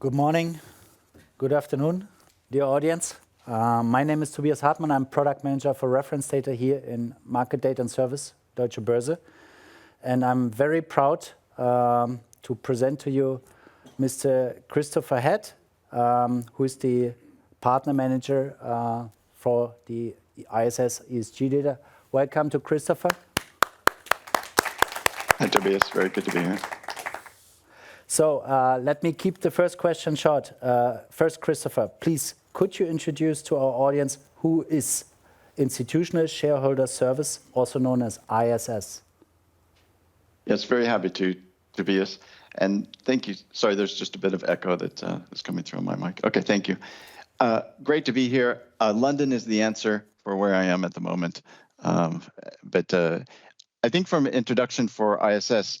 Good morning, good afternoon, dear audience. My name is Tobias Hartmann. I'm product manager for reference data here in Market Data and Service, Deutsche Börse. And I'm very proud to present to you Mr. Christopher Head, who is the partner manager for the ISS ESG data. Welcome to Christopher. Hi, Tobias. Very good to be here. So let me keep the first question short. First, Christopher, please, could you introduce to our audience who is Institutional Shareholder Service, also known as ISS? Yes, very happy to, Tobias. And thank you. Sorry, there's just a bit of echo that is coming through on my mic. Okay, thank you. Great to be here. London is the answer for where I am at the moment. But I think from an introduction for ISS,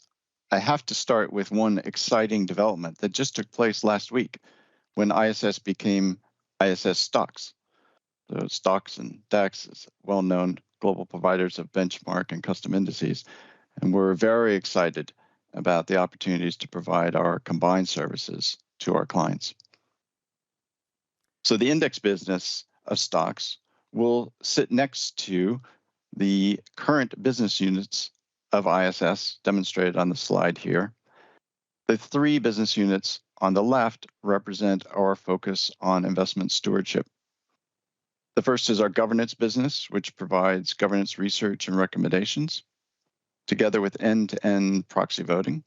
I have to start with one exciting development that just took place last week when ISS became ISS Stocks. So Stocks and DAX is well-known global providers of benchmark and custom indices. And we're very excited about the opportunities to provide our combined services to our clients. So the index business of Stocks will sit next to the current business units of ISS, demonstrated on the slide here. The three business units on the left represent our focus on investment stewardship. The first is our governance business, which provides governance research and recommendations, together with end-to-end proxy voting.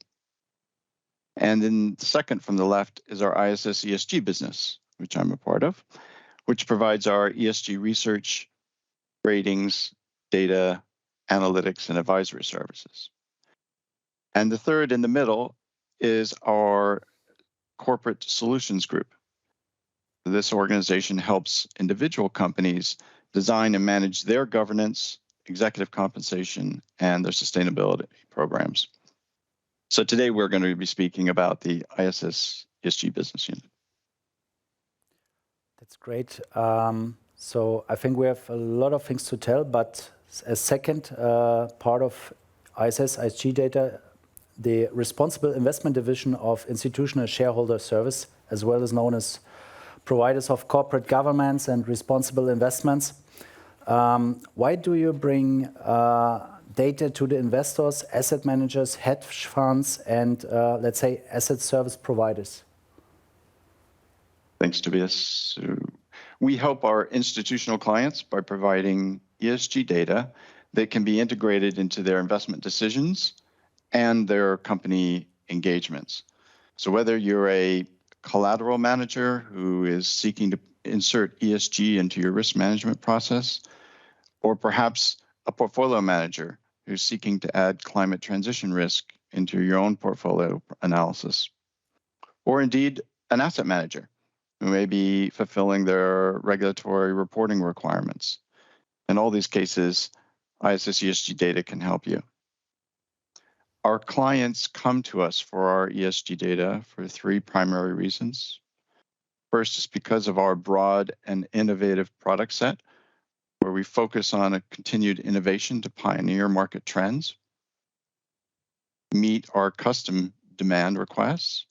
And then the second from the left is our ISS ESG business, which I'm a part of, which provides our ESG research, ratings, data, analytics, and advisory services. And the third in the middle is our corporate solutions group. This organization helps individual companies design and manage their governance, executive compensation, and their sustainability programs. So today we're going to be speaking about the ISS ESG business unit. That's great. So I think we have a lot of things to tell, but as second part of ISS ESG data, the responsible investment division of Institutional Shareholder Service, as well as known as providers of corporate governance and responsible investments. Why do you bring data to the investors, asset managers, hedge funds, and let's say asset service providers? Thanks, Tobias. We help our institutional clients by providing ESG data that can be integrated into their investment decisions and their company engagements. So whether you're a collateral manager who is seeking to insert ESG into your risk management process, or perhaps a portfolio manager who's seeking to add climate transition risk into your own portfolio analysis, or indeed an asset manager who may be fulfilling their regulatory reporting requirements. In all these cases, ISS ESG data can help you. Our clients come to us for our ESG data for three primary reasons. First is because of our broad and innovative product set, where we focus on a continued innovation to pioneer market trends, meet our custom demand requests,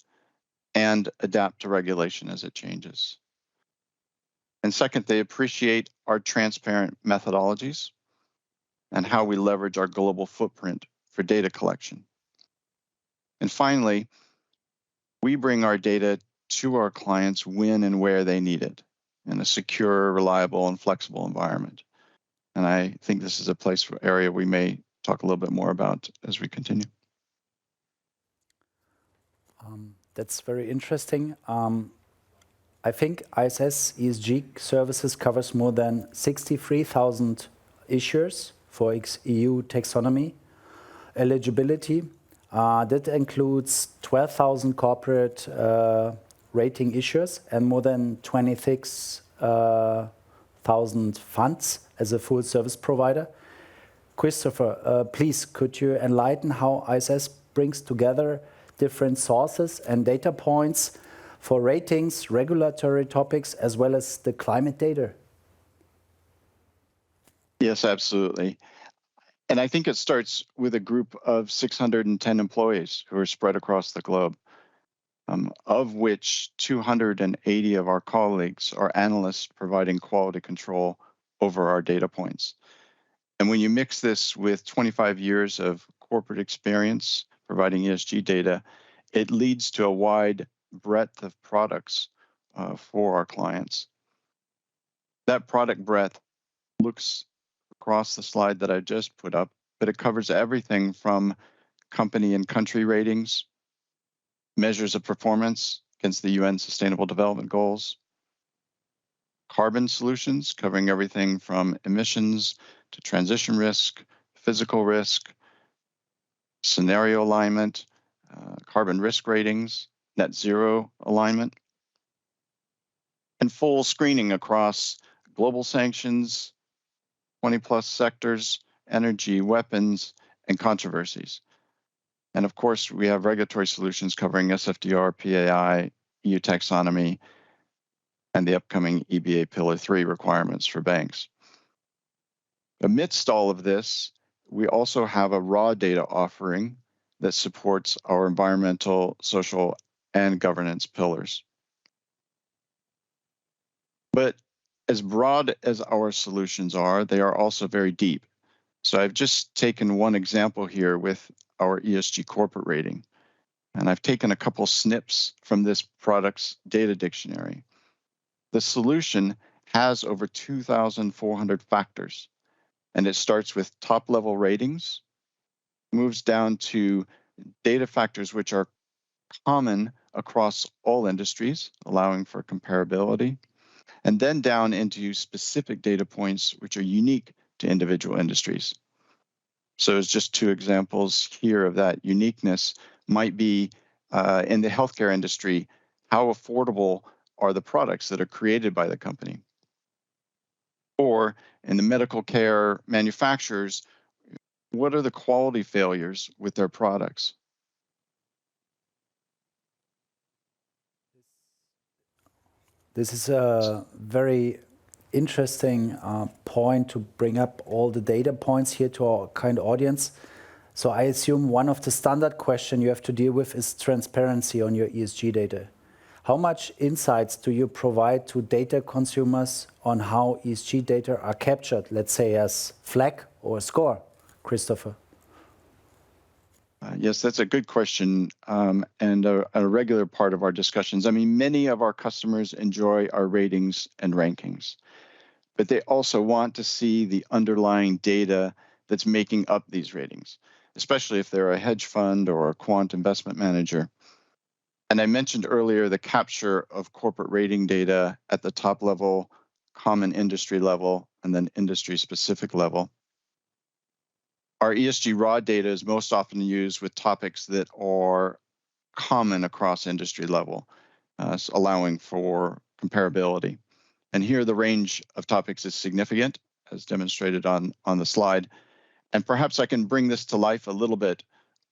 and adapt to regulation as it changes. And second, they appreciate our transparent methodologies and how we leverage our global footprint for data collection. And finally, we bring our data to our clients when and where they need it in a secure, reliable, and flexible environment. And I think this is a area we may talk a little bit more about as we continue. That's very interesting. I think ISS ESG services covers more than 63,000 issuers for EU taxonomy eligibility. That includes 12,000 corporate rating issuers and more than 26,000 funds as a full service provider. Christopher, please, could you enlighten how ISS brings together different sources and data points for ratings, regulatory topics, as well as the climate data? Yes, absolutely. And I think it starts with a group of 610 employees who are spread across the globe. of which 280 of our colleagues are analysts providing quality control over our data points. And when you mix this with 25 years of corporate experience providing ESG data, it leads to a wide breadth of products for our clients. That product breadth looks across the slide that I just put up, but it covers everything from company and country ratings, measures of performance against the UN Sustainable Development Goals, carbon solutions covering everything from emissions to transition risk, physical risk, scenario alignment, carbon risk ratings, net zero alignment, and full screening across global sanctions, 20 plus sectors, energy, weapons, and controversies. And of course, we have regulatory solutions covering SFDR, PAI, EU taxonomy, and the upcoming EBA Pillar 3 requirements for banks. Amidst all of this, we also have a raw data offering that supports our environmental, social, and governance pillars. But as broad as our solutions are, they are also very deep. So I've just taken one example here with our ESG corporate rating. And I've taken a couple snips from this product's data dictionary. The solution has over 2,400 factors, and it starts with top-level ratings, moves down to data factors which are common across all industries, allowing for comparability, and then down into specific data points which are unique to individual industries. So it's just two examples here of that uniqueness. Might be in the healthcare industry, how affordable are the products that are created by the company? Or in the medical care manufacturers, what are the quality failures with their products? This is a very interesting point to bring up all the data points here to our kind audience. So I assume one of the standard questions you have to deal with is transparency on your ESG data. How much insights do you provide to data consumers on how ESG data are captured, let's say as flag or score, Christopher? Yes, that's a good question and a regular part of our discussions. I mean, many of our customers enjoy our ratings and rankings, but they also want to see the underlying data that's making up these ratings, especially if they're a hedge fund or a quant investment manager. And I mentioned earlier the capture of corporate rating data at the top level, common industry level, and then industry-specific level. Our ESG raw data is most often used with topics that are common across industry level, allowing for comparability. And here the range of topics is significant, as demonstrated on the slide. And perhaps I can bring this to life a little bit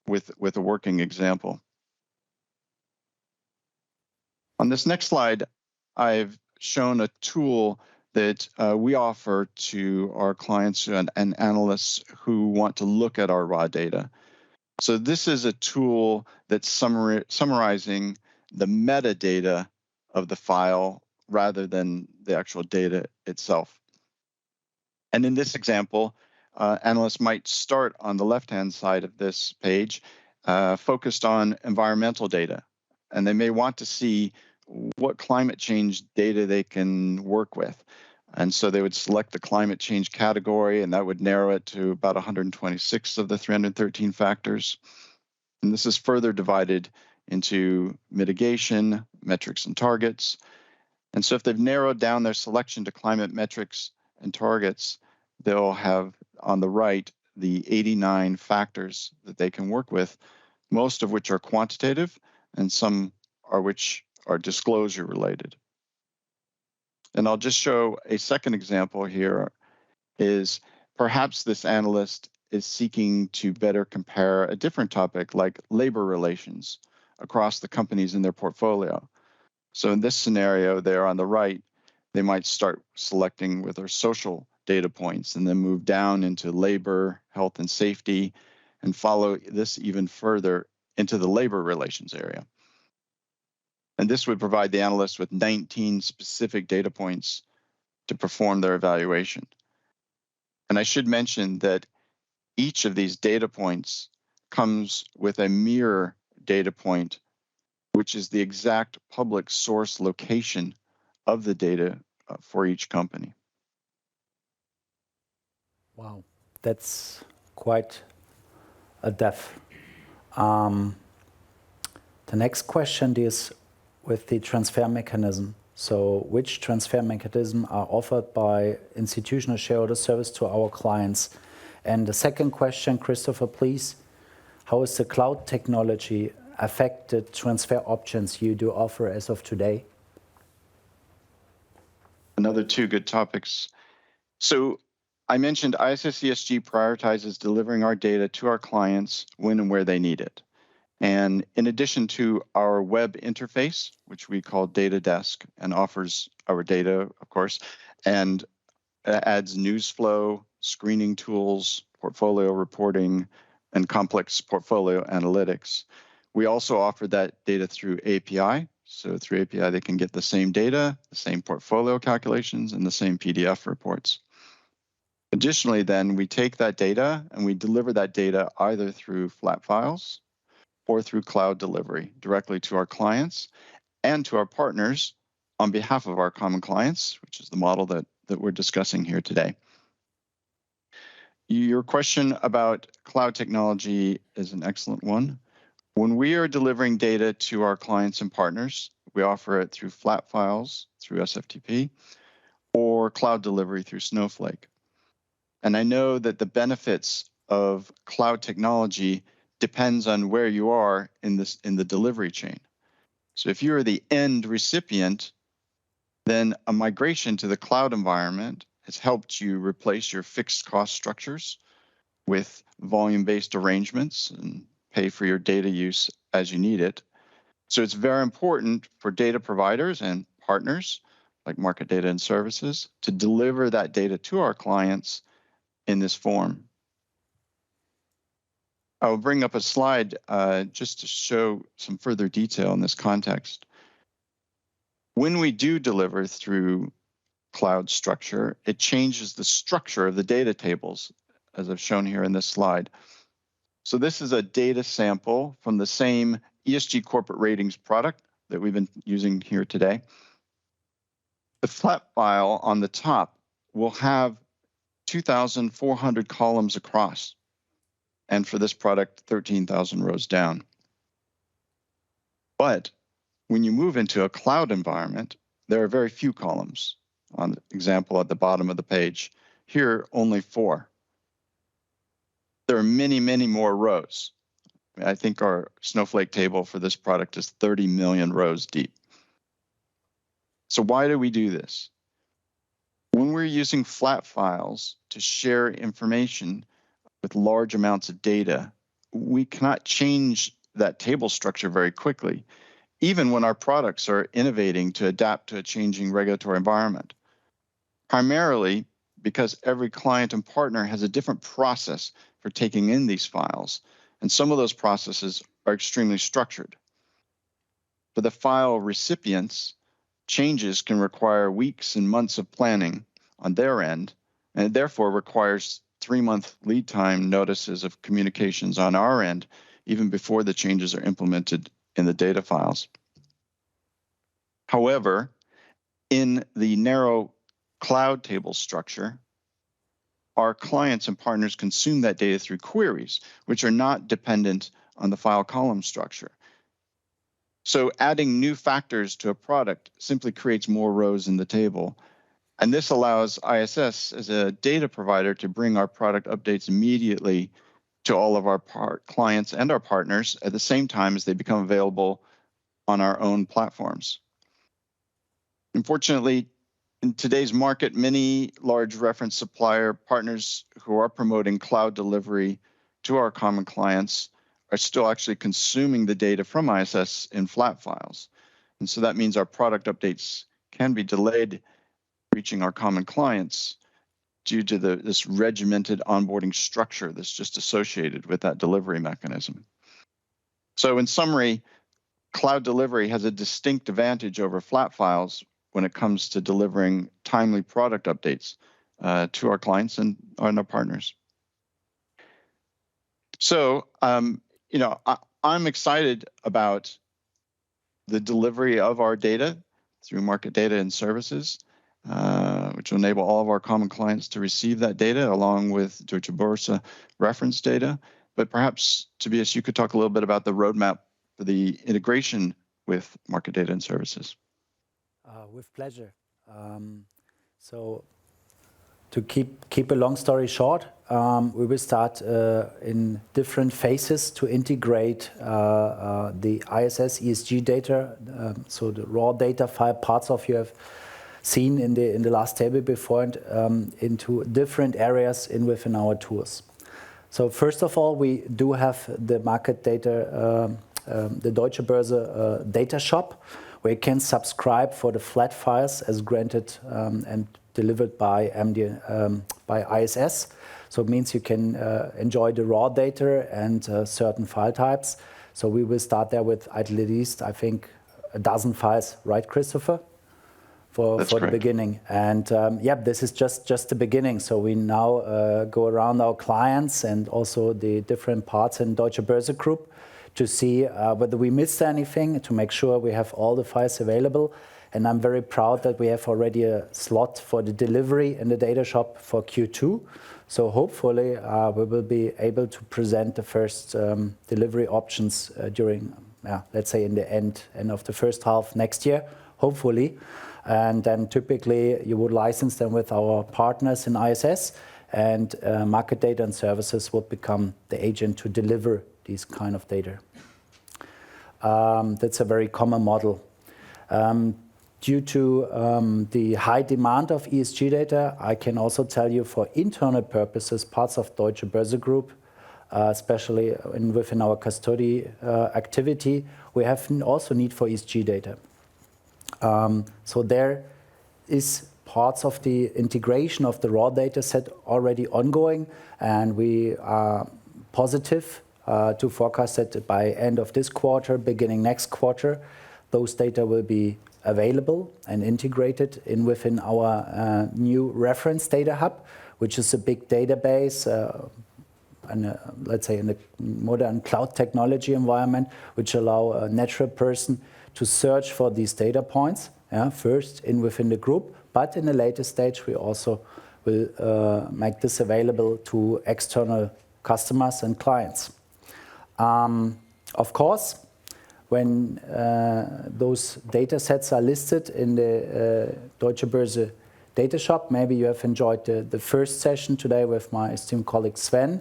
with a working example. On this next slide, I've shown a tool that we offer to our clients and analysts who want to look at our raw data. So this is a tool that's summarizing the metadata of the file rather than the actual data itself. And in this example, analysts might start on the left-hand side of this page, focused on environmental data. And they may want to see what climate change data they can work with. And so they would select the climate change category, and that would narrow it to about 126 of the 313 factors. And this is further divided into mitigation, metrics, and targets. And so if they've narrowed down their selection to climate metrics and targets, they'll have on the right the 89 factors that they can work with, most of which are quantitative and some are which are disclosure related. And I'll just show a second example here is perhaps this analyst is seeking to better compare a different topic like labor relations across the companies in their portfolio. So in this scenario there on the right, they might start selecting with their social data points and then move down into labor, health and safety, and follow this even further into the labor relations area. And this would provide the analysts with 19 specific data points to perform their evaluation. And I should mention that each of these data points comes with a mirror data point, which is the exact public source location of the data for each company. Wow, that's quite a depth. The next question is with the transfer mechanism. So which transfer mechanism are offered by Institutional Shareholder Service to our clients? And the second question, Christopher, please, how is the cloud technology affected transfer options you do offer as of today? Another two good topics. So I mentioned ISS ESG prioritizes delivering our data to our clients when and where they need it. And in addition to our web interface, which we call Data Desk, and offers our data, of course, and adds news flow, screening tools, portfolio reporting, and complex portfolio analytics. We also offer that data through API. So through API, they can get the same data, the same portfolio calculations, and the same PDF reports. Additionally, then, we take that data and we deliver that data either through flat files or through cloud delivery directly to our clients and to our partners on behalf of our common clients, which is the model that we're discussing here today. Your question about cloud technology is an excellent one. When we are delivering data to our clients and partners, we offer it through flat files, through SFTP, or cloud delivery through Snowflake. And I know that the benefits of cloud technology depends on where you are in the delivery chain. So if you're the end recipient, then a migration to the cloud environment has helped you replace your fixed cost structures with volume-based arrangements and pay for your data use as you need it. So it's very important for data providers and partners like Market Data and Services to deliver that data to our clients in this form. I will bring up a slide just to show some further detail in this context. When we do deliver through cloud structure, it changes the structure of the data tables, as I've shown here in this slide. So this is a data sample from the same ESG Corporate Ratings product that we've been using here today. The flat file on the top will have 2,400 columns across, and for this product, 13,000 rows down. But when you move into a cloud environment, there are very few columns. On the example at the bottom of the page, here only 4. There are many, many more rows. I think our Snowflake table for this product is 30 million rows deep. So why do we do this? When we're using flat files to share information with large amounts of data, we cannot change that table structure very quickly, even when our products are innovating to adapt to a changing regulatory environment. Primarily because every client and partner has a different process for taking in these files, and some of those processes are extremely structured. For the file recipients, changes can require weeks and months of planning on their end, and it therefore requires 3-month lead time notices of communications on our end, even before the changes are implemented in the data files. However, in the narrow cloud table structure, our clients and partners consume that data through queries, which are not dependent on the file column structure. So adding new factors to a product simply creates more rows in the table. And this allows ISS as a data provider to bring our product updates immediately to all of our clients and our partners at the same time as they become available on our own platforms. Unfortunately, in today's market, many large reference supplier partners who are promoting cloud delivery to our common clients are still actually consuming the data from ISS in flat files. And so that means our product updates can be delayed reaching our common clients due to this regimented onboarding structure that's just associated with that delivery mechanism. So in summary, cloud delivery has a distinct advantage over flat files when it comes to delivering timely product updates to our clients and our partners. So, I'm excited about the delivery of our data through market data and services, which will enable all of our common clients to receive that data along with Deutsche Börse reference data. But perhaps, Tobias, you could talk a little bit about the roadmap for the integration with market data and services. With pleasure. So to keep a long story short, we will start in different phases to integrate the ISS ESG data, so the raw data file parts of you have seen in the last table before, and into different areas within our tools. So first of all, we do have the market data, the Deutsche Börse data shop, where you can subscribe for the flat files as granted and delivered by ISS. So it means you can enjoy the raw data and certain file types. So we will start there with at least, I think, a dozen files, right, Christopher? For the beginning. And this is just the beginning. So we now go around our clients and also the different parts in Deutsche Börse Group to see whether we missed anything, to make sure we have all the files available. And I'm very proud that we have already a slot for the delivery in the data shop for Q2. So hopefully we will be able to present the first delivery options during, let's say, in the end of the first half next year, hopefully. And then typically you would license them with our partners in ISS, and market data and services will become the agent to deliver these kind of data. That's a very common model. Due to the high demand of ESG data, I can also tell you for internal purposes, parts of Deutsche Börse Group, especially within our custody activity, we have also need for ESG data. So there is parts of the integration of the raw data set already ongoing, and we are positive to forecast that by end of this quarter, beginning next quarter, those data will be available and integrated within our new reference data hub, which is a big database, let's say in the modern cloud technology environment, which allow a natural person to search for these data points, first within the group, but in a later stage we also will make this available to external customers and clients. Of course, when those data sets are listed in the Deutsche Börse data shop, maybe you have enjoyed the first session today with my esteemed colleague Sven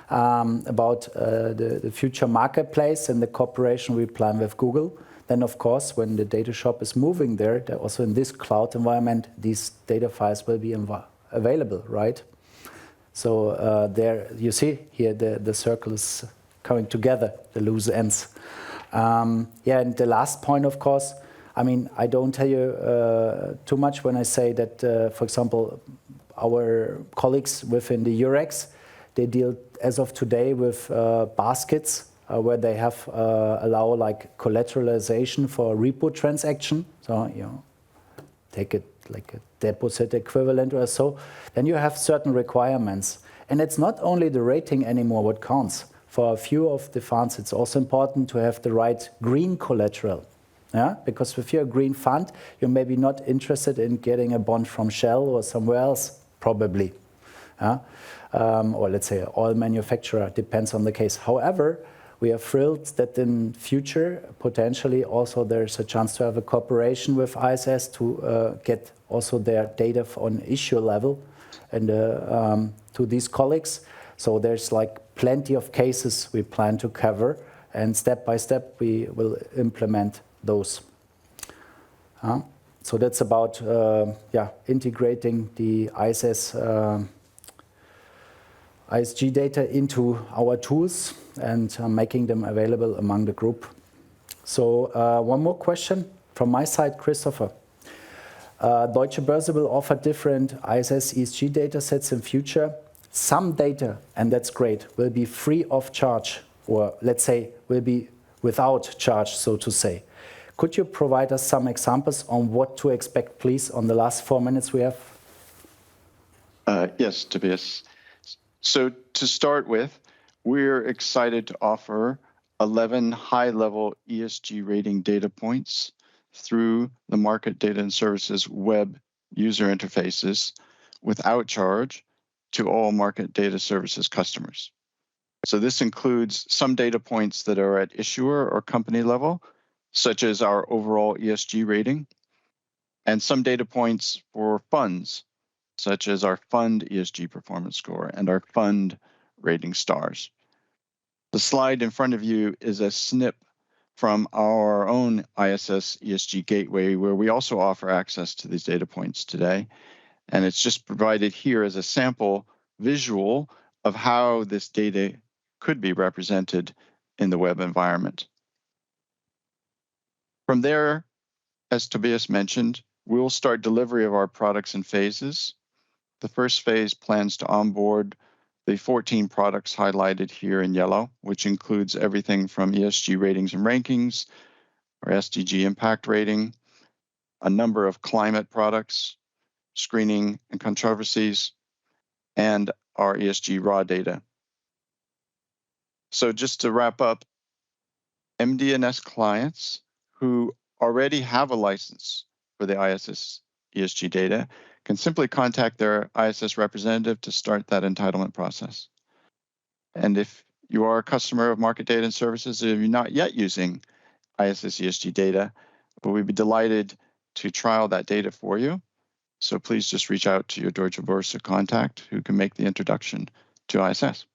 about the future marketplace and the cooperation we plan with Google. Then, of course, when the data shop is moving there, also in this cloud environment, these data files will be available, right? So there you see here the circle is coming together, the loose ends. And the last point, of course, I mean, I don't tell you too much when I say that, for example, our colleagues within the Eurex, they deal as of today with baskets where they have allow like collateralization for a repo transaction. So, take it like a deposit equivalent or so. Then you have certain requirements. And it's not only the rating anymore what counts. For a few of the funds, it's also important to have the right green collateral. Because if you're a green fund, you're maybe not interested in getting a bond from Shell or somewhere else, probably. Or let's say oil manufacturer, depends on the case. However, we are thrilled that in future, potentially also there's a chance to have a cooperation with ISS to get also their data on issue level and to these colleagues. So there's like plenty of cases we plan to cover, and step by step we will implement those. So that's about integrating the ISS ESG data into our tools and making them available among the group. So one more question from my side, Christopher. Deutsche Börse will offer different ISS ESG data sets in future. Some data, and that's great, will be free of charge, or let's say will be without charge, so to say. Could you provide us some examples on what to expect, please, on the last 4 minutes we have? Yes, Tobias. So to start with, we're excited to offer 11 high-level ESG rating data points through the Market Data and Services web user interfaces without charge to all Market Data Services customers. So this includes some data points that are at issuer or company level, such as our overall ESG rating, and some data points for funds, such as our fund ESG performance score and our fund rating stars. The slide in front of you is a snip from our own ISS ESG gateway, where we also offer access to these data points today. And it's just provided here as a sample visual of how this data could be represented in the web environment. From there, as Tobias mentioned, we'll start delivery of our products in phases. The first phase plans to onboard the 14 products highlighted here in yellow, which includes everything from ESG ratings and rankings, our SDG impact rating, a number of climate products, screening and controversies, and our ESG raw data. So just to wrap up, MD&S clients who already have a license for the ISS ESG data can simply contact their ISS representative to start that entitlement process. And if you are a customer of Market Data and Services, if you're not yet using ISS ESG data, we'd be delighted to trial that data for you. So please just reach out to your Deutsche Börse contact who can make the introduction to ISS.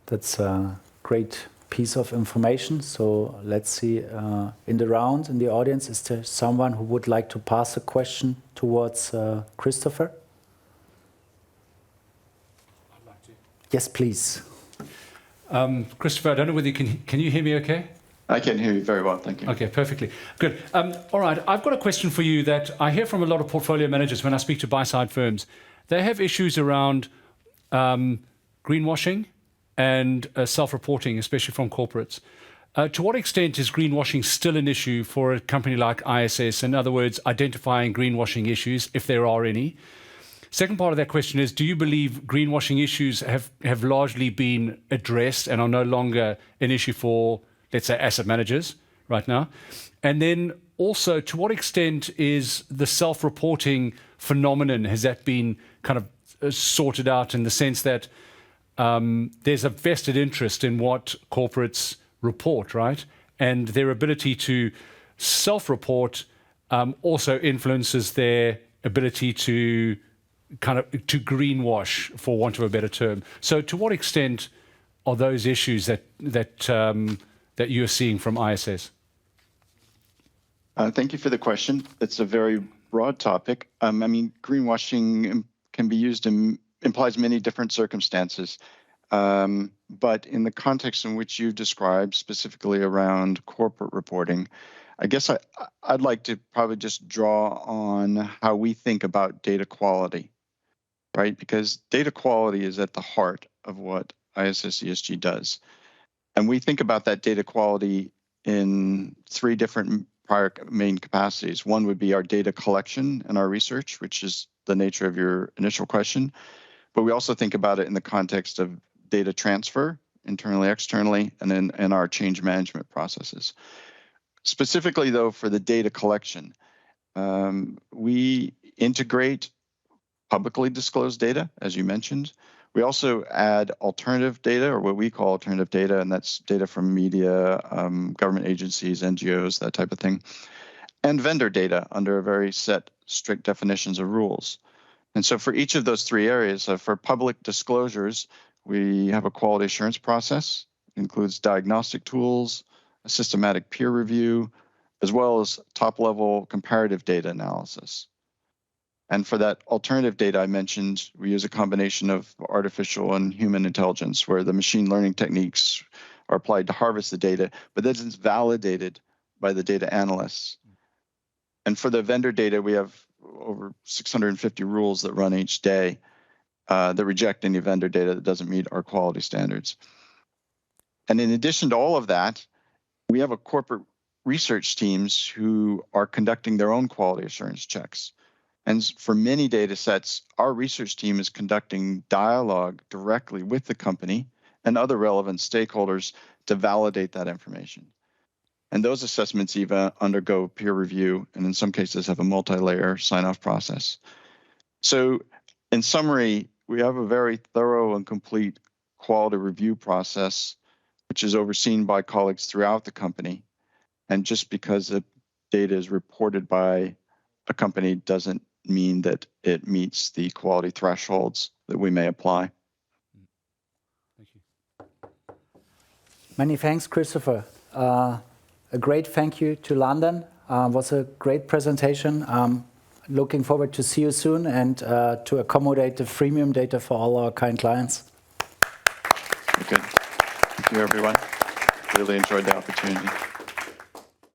That's a great piece of information. So let's see, in the round, in the audience, is there someone who would like to pass a question towards Christopher? I'd like to. Yes, please. Christopher, I don't know whether you can you hear me okay? I can hear you very well, thank you. Okay, perfectly. Good. All right, I've got a question for you that I hear from a lot of portfolio managers when I speak to buy-side firms. They have issues around greenwashing and self-reporting, especially from corporates. To what extent is greenwashing still an issue for a company like ISS? In other words, identifying greenwashing issues, if there are any. Second part of that question is, do you believe greenwashing issues have largely been addressed and are no longer an issue for, let's say, asset managers right now? And then also, to what extent is the self-reporting phenomenon, has that been kind of sorted out in the sense that there's a vested interest in what corporates report, right? And their ability to self-report also influences their ability to to greenwash, for want of a better term. So to what extent are those issues that you're seeing from ISS? Thank you for the question. It's a very broad topic. I mean, greenwashing can be used in implies many different circumstances. But in the context in which you described, specifically around corporate reporting, I guess I'd like to probably just draw on how we think about data quality, right? Because data quality is at the heart of what ISS ESG does. And we think about that data quality in three different prior main capacities. One would be our data collection and our research, which is the nature of your initial question. But we also think about it in the context of data transfer, internally, externally, and then in our change management processes. Specifically, though, for the data collection, we integrate publicly disclosed data, as you mentioned. We also add alternative data, or what we call alternative data, and that's data from media, government agencies, NGOs, that type of thing, and vendor data under very set, strict definitions of rules. And so for each of those three areas, for public disclosures, we have a quality assurance process. It includes diagnostic tools, a systematic peer review, as well as top-level comparative data analysis. And for that alternative data I mentioned, we use a combination of artificial and human intelligence, where the machine learning techniques are applied to harvest the data, but then it's validated by the data analysts. And for the vendor data, we have over 650 rules that run each day. that reject any vendor data that doesn't meet our quality standards. And in addition to all of that, we have a corporate research teams who are conducting their own quality assurance checks. And for many data sets, our research team is conducting dialogue directly with the company and other relevant stakeholders to validate that information. And those assessments even undergo peer review and in some cases have a multi-layer sign-off process. So in summary, we have a very thorough and complete quality review process, which is overseen by colleagues throughout the company. And just because the data is reported by a company doesn't mean that it meets the quality thresholds that we may apply. Thank you. Many thanks, Christopher. A great thank you to London. Was a great presentation. Looking forward to see you soon and to accommodate the freemium data for all our kind clients. Okay. Thank you, everyone. Really enjoyed the opportunity.